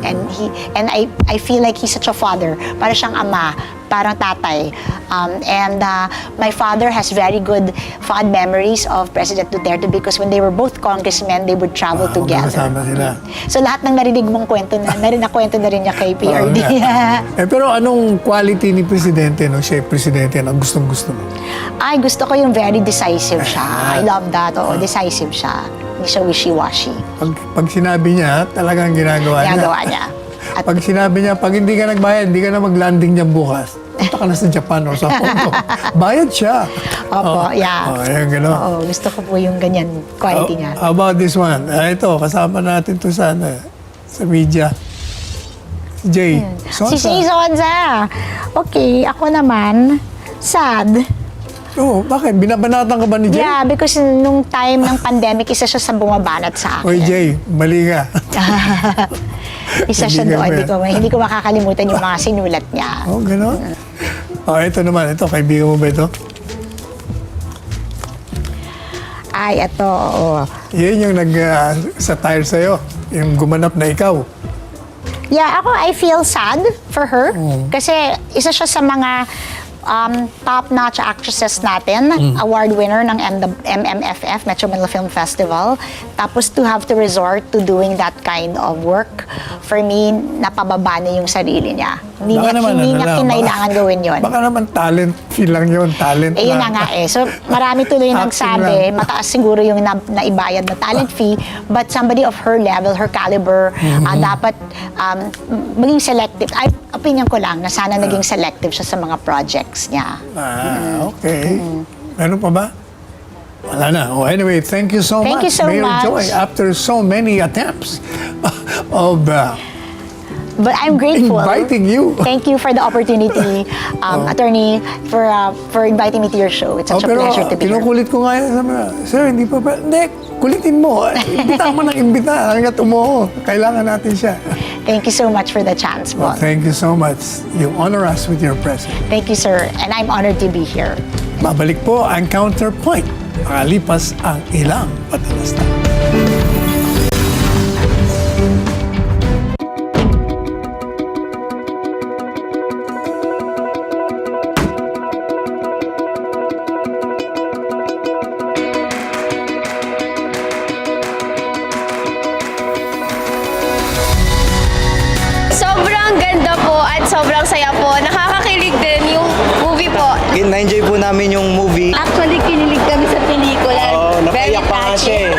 And I feel like he's such a father, para siyang ama, parang tatay. My father has very good fond memories of President Duterte because when they were both congressmen, they would travel together. Magkasama sila. So lahat ng narinig mong kwento nakwento na rin niya kay PRD. Pero anong quality ni Presidente, no? Siya Presidente na gustong-gusto mo? Ay, gusto ko yung very decisive siya. I love that. Oo, decisive siya. Hindi siya wishy-washy. Pag sinabi niya, talagang ginagawa niya. At pag sinabi niya, pag hindi ka nagbayad, hindi ka na mag-landing niya bukas. Punta ka na sa Japan o sa Hong Kong. Bayad siya. Opo, yeah. Ayan, gano'n. Oo, gusto ko po yung ganyan quality niya. How about this one? Ito, kasama natin to sa media. Si Jay. Si Jay Sonza. Okay, ako naman, sad. Oo, bakit? Binabanatan ka ba ni Jay? Yeah, because nung time ng pandemic, isa siya sa bumabanat sa akin. Oy, Jay, mali ka. Isa siya doon. Hindi ko makakalimutan yung mga sinulat niya. Oh, gano'n? Ito naman. Ito, kaibigan mo ba ito? Ay, ito, oo. Yan yung nag-satire sa'yo. Yung gumanap na ikaw. Yeah, ako, I feel sad for her. Kasi isa siya sa mga top-notch actresses natin, award winner ng MMFF, Metro Manila Film Festival. Tapos to have to resort to doing that kind of work, for me, napababa na yung sarili niya. Hindi niya kinailangan gawin yun. Baka naman talent fee lang yun, talent eh, yun na nga eh. So, marami tuloy nagsabi, mataas siguro yung naibayad na talent fee, but somebody of her level, her caliber, dapat maging selective. Opinion ko lang na sana naging selective siya sa mga projects niya. Okay. Meron pa ba? Wala na. Oh, anyway, thank you so much. Thank you so Mayor much. Joy, after so many attempts of But I'm grateful. inviting you. Thank you for the opportunity, attorney, for inviting me to your show. It's such a pleasure to be here. Kinukulit ko nga yan. Sabi na, sir, hindi pa ba? Hindi, kulitin mo. Imbita mo ng imbita. Hanggat umuho. Kailangan natin siya. Thank you so much for the chance, Well, Bon. thank you so much. You honor us with your presence. Thank you, sir. And I'm honored to be here. Babalik po ang Counterpoint. Makalipas ang ilang patalastan. Sobrang ganda po at sobrang saya po. Nakakakilig din yung movie po. Na-enjoy po namin yung movie. Actually, kinilig kami sa pelikula. Napaiyak pa nga siya eh.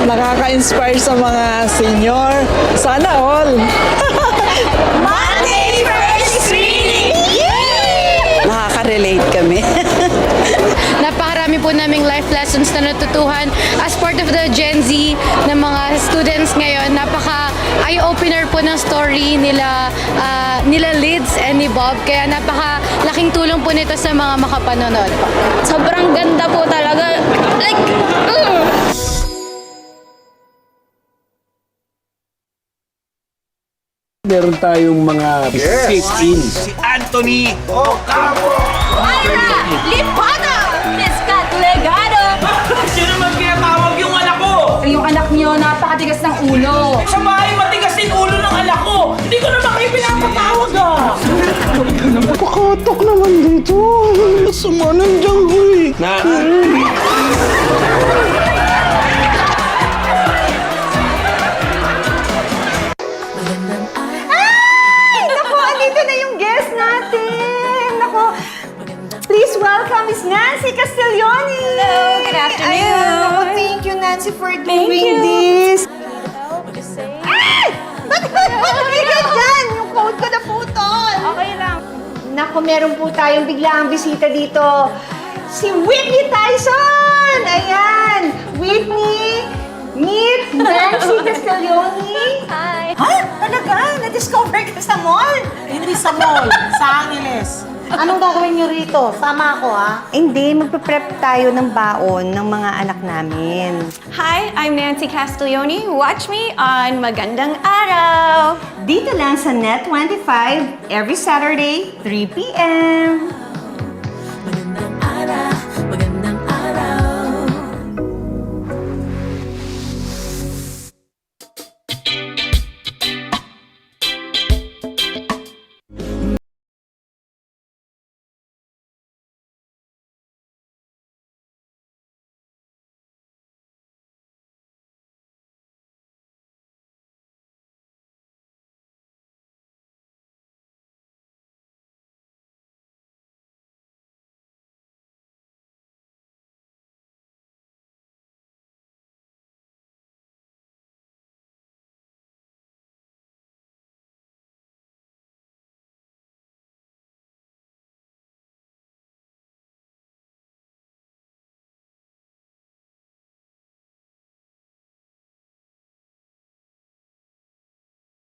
Nakaka-inspire sa mga senior. Sana all. Monday first screening! Nakaka-relate kami. Napakarami po naming life lessons na natutuhan as part of the Gen Z ng mga students ngayon. Napaka eye-opener po ng story nila Lids and ni Bob. Kaya napaka laking tulong po nito sa mga makapanonood. Sobrang ganda po talaga. Like, Meron tayong mga sit-in. Si Anthony! Ira! Lipana! Piskat Legado! Sino naman pinatawag yung anak ko? Yung anak niyo, napakatigas ng ulo. Sa bahay, matigas din ulo ng anak ko. Hindi ko naman kayo pinapatawag ah. Napakatok naman dito. Masama ng janggo eh. Nako, andito na yung guest natin. Nako, please welcome Miss Nancy Castiglioni. Hello, good afternoon. Ayun, nako, thank you Nancy for doing this. Ay! Ba't ka dyan? Yung code ko na putol. Okay lang. Nako, meron po tayong biglaang bisita dito. Si Whitney Tyson! Ayan! Whitney, meet Nancy Castiglioni. Hi. Ha? Talaga? Na-discover ka sa mall? Hindi sa mall, sa Angeles. Anong gagawin niyo rito? Sama ako, ha? Hindi, magpe-prep tayo ng baon ng mga anak namin. Hi, I'm Nancy Castiglione. Watch me on Magandang Araw! Dito lang sa Net25, every Saturday, 3 p.m.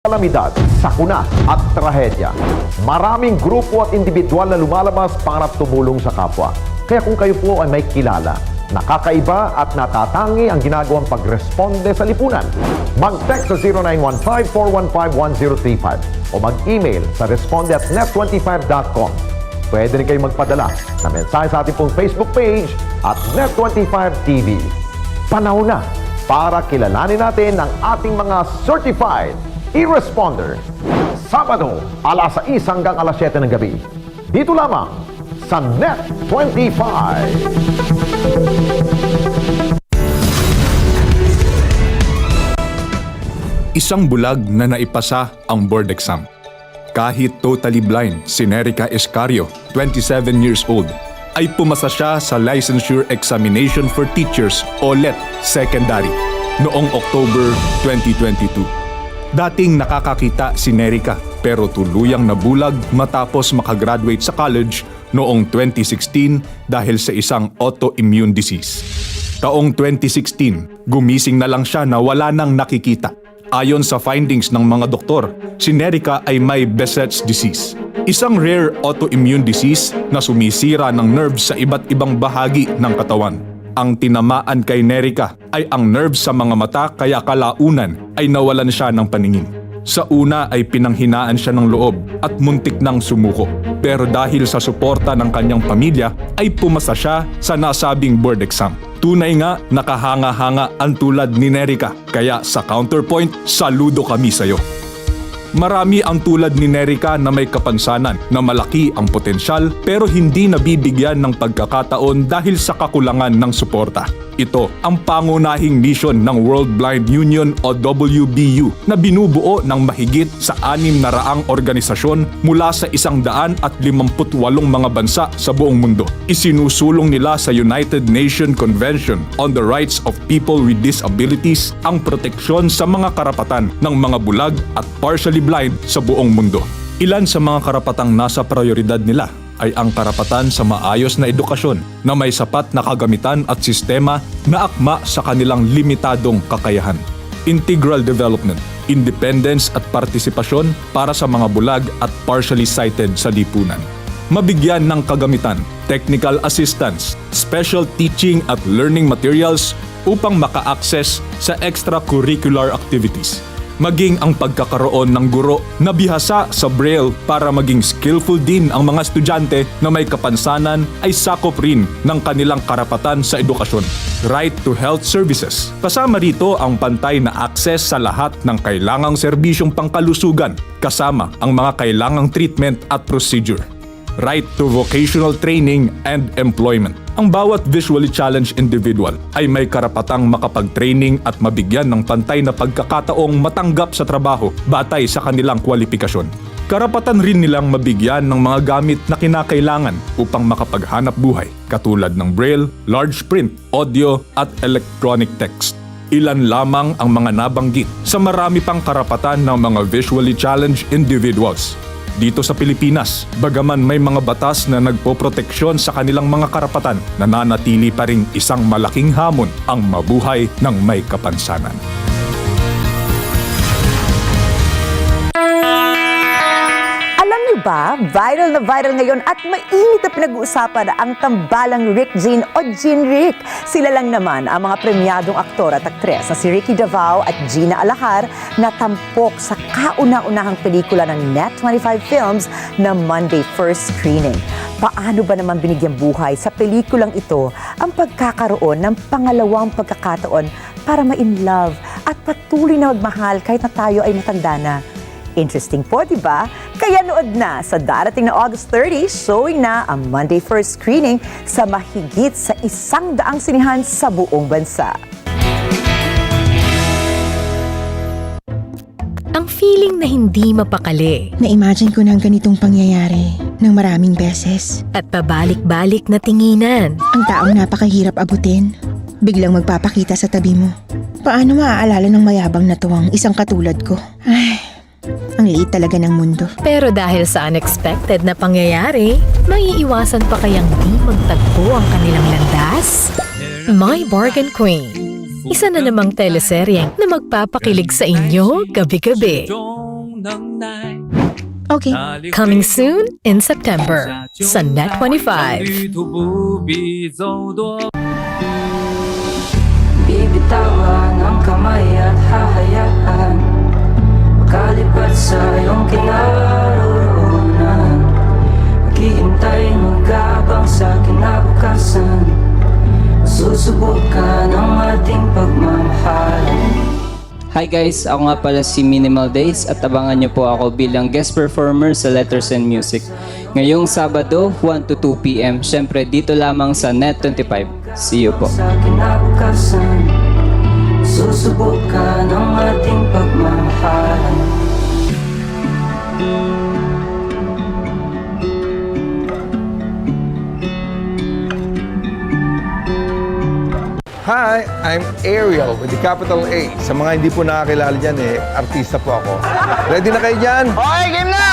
Kalamidad, sakuna at trahedya. Maraming grupo at individual na lumalabas para tumulong sa kapwa. Kaya kung kayo po ay may kilala, nakakaiba at natatangi ang ginagawang pagresponde sa lipunan, mag-text sa 0915-415-1035 o mag-email sa responde@net25.com. Pwede rin kayo magpadala na mensahe sa ating pong Facebook page at Net25TV. Panahon na para kilalanin natin ang ating mga certified e-responder. Sabado, alas 6 hanggang alas 7 ng gabi. Dito lamang sa Net25. Isang bulag na naipasa ang board exam. Kahit totally blind, si Nerica Escario, 27 years old, ay pumasa siya sa Licensure Examination for Teachers o LET Secondary noong October 2022. Dating nakakakita si Nerica pero tuluyang nabulag matapos makagraduate sa college noong 2016 dahil sa isang autoimmune disease. Taong 2016, gumising na lang siya na wala nang nakikita. Ayon sa findings ng mga doktor, si Nerica ay may Behçet's disease, isang rare autoimmune disease na sumisira ng nerves sa iba't ibang bahagi ng katawan. Ang tinamaan kay Nerica ay ang nerves sa mga mata kaya kalaunan ay nawalan siya ng paningin. Sa una ay pinanghinaan siya ng loob at muntik nang sumuko. Pero dahil sa suporta ng kanyang pamilya ay pumasa siya sa nasabing board exam. Tunay nga nakahanga-hanga ang tulad ni Nerica. Kaya sa Counterpoint, saludo kami sa iyo. Marami ang tulad ni Nerica na may kapansanan na malaki ang potensyal pero hindi nabibigyan ng pagkakataon dahil sa kakulangan ng suporta. Ito ang pangunahing mission ng World Blind Union o WBU na binubuo ng mahigit sa 600 organisasyon mula sa 158 mga bansa sa buong mundo. Isinusulong nila sa United Nations Convention on the Rights of People with Disabilities ang proteksyon sa mga karapatan ng mga bulag at partially blind sa buong mundo. Ilan sa mga karapatang nasa prioridad nila ay ang karapatan sa maayos na edukasyon na may sapat na kagamitan at sistema na akma sa kanilang limitadong kakayahan. Integral development, independence at partisipasyon para sa mga bulag at partially sighted sa lipunan. Mabigyan ng kagamitan, technical assistance, special teaching at learning materials upang maka-access sa extracurricular activities. Maging ang pagkakaroon ng guro na bihasa sa Braille para maging skillful din ang mga estudyante na may kapansanan ay sakop rin ng kanilang karapatan sa edukasyon. Right to health services. Kasama rito ang pantay na access sa lahat ng kailangang serbisyong pangkalusugan kasama ang mga kailangang treatment at procedure. Right to vocational training and employment. Ang bawat visually challenged individual ay may karapatang makapag-training at mabigyan ng pantay na pagkakataong matanggap sa trabaho batay sa kanilang kwalifikasyon. Karapatan rin nilang mabigyan ng mga gamit na kinakailangan upang makapaghanap buhay, katulad ng Braille, large print, audio at electronic text. Ilan lamang ang mga nabanggit sa marami pang karapatan ng mga visually challenged individuals. Dito sa Pilipinas, bagaman may mga batas na nagpoproteksyon sa kanilang mga karapatan, nananatili pa ring isang malaking hamon ang mabuhay ng may kapansanan. Alam niyo ba? Viral na viral ngayon at mainit na pinag-uusapan ang tambalang Rick Jean o Jean Rick. Sila lang naman ang mga premyadong aktor at aktres na si Ricky Davao at Gina Alahar na tampok sa kauna-unahang pelikula ng Net25 Films na Monday first screening. Paano ba naman binigyang buhay sa pelikulang ito ang pagkakaroon ng pangalawang pagkakataon para ma-in love at patuloy na magmahal kahit na tayo ay matanda na? Interesting po, di ba? Kaya nood na sa darating na August 30, showing na ang Monday first screening sa mahigit sa 100 sinihan sa buong bansa. Ang feeling na hindi mapakali. Na-imagine ko na ang ganitong pangyayari ng maraming beses. At pabalik-balik na tinginan. Ang taong napakahirap abutin, biglang magpapakita sa tabi mo. Paano maaalala ng mayabang na tuwang isang katulad ko? Ay, ang liit talaga ng mundo. Pero dahil sa unexpected na pangyayari, maiiwasan pa kayang di magtagpo ang kanilang landas? My Bargain Queen. Isa na namang teleseryeng na magpapakilig sa inyo gabi-gabi. Okay. Coming soon in September sa Net25. Bibitawan ang kamay at hahayaan makalipad sa iyong kinaroroonan. Maghihintay magabang sa kinabukasan. Susubukan ang ating pagmamahalan. Hi guys, ako nga pala si Minimal Days at abangan niyo po ako bilang guest performer sa Letters and Music. Ngayong Sabado, 1 to 2 p.m. Syempre dito lamang sa Net25. See you po. Sa kinabukasan, susubukan ang ating pagmamahalan. Hi, I'm Ariel with the capital A. Sa mga hindi po nakakilala dyan artista po ako. Ready na kayo dyan? Okay, game na!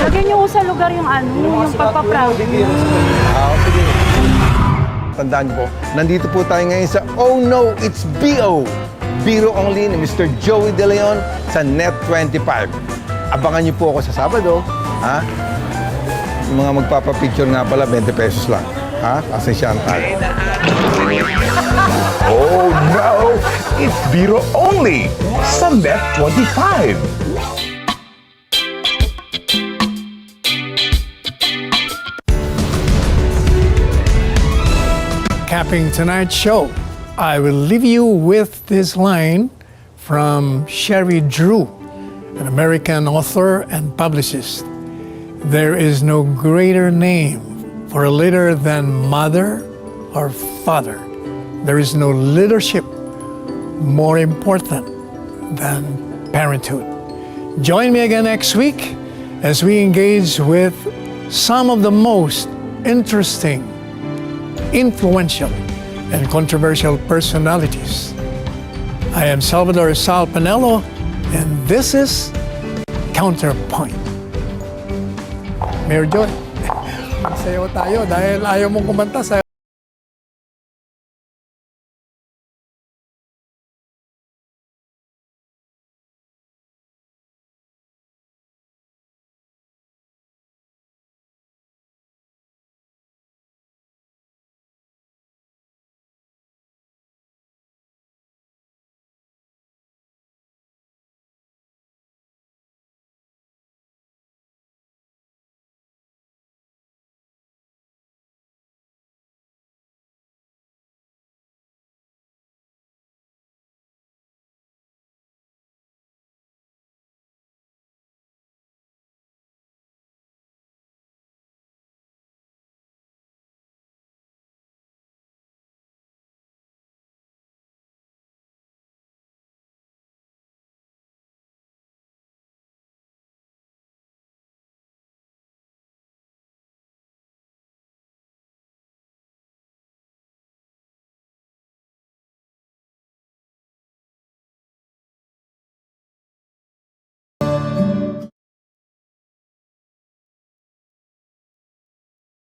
Lagyan niyo ko sa lugar yung yung pagpa-proud. Sige. Tandaan niyo po, nandito po tayo ngayon sa Oh No, It's B.O. Biro Only ni Mr. Joey De Leon sa Net25. Abangan niyo po ako sa Sabado. Ha? Yung mga magpapapicture nga pala, 20 pesos lang. Ha? Asensyahan tayo. Oh no! It's Biro Only sa Net25. Capping tonight's show, I will leave you with this line from Sherry Drew, an American author and publicist. There is no greater name for a leader than mother or father. There is no leadership more important than parenthood. Join me again next week as we engage with some of the most interesting, influential, and controversial personalities. I am Salvador Panelo, and this is Counterpoint. Mayor Joy, masayaw tayo dahil ayaw mong kumanta sa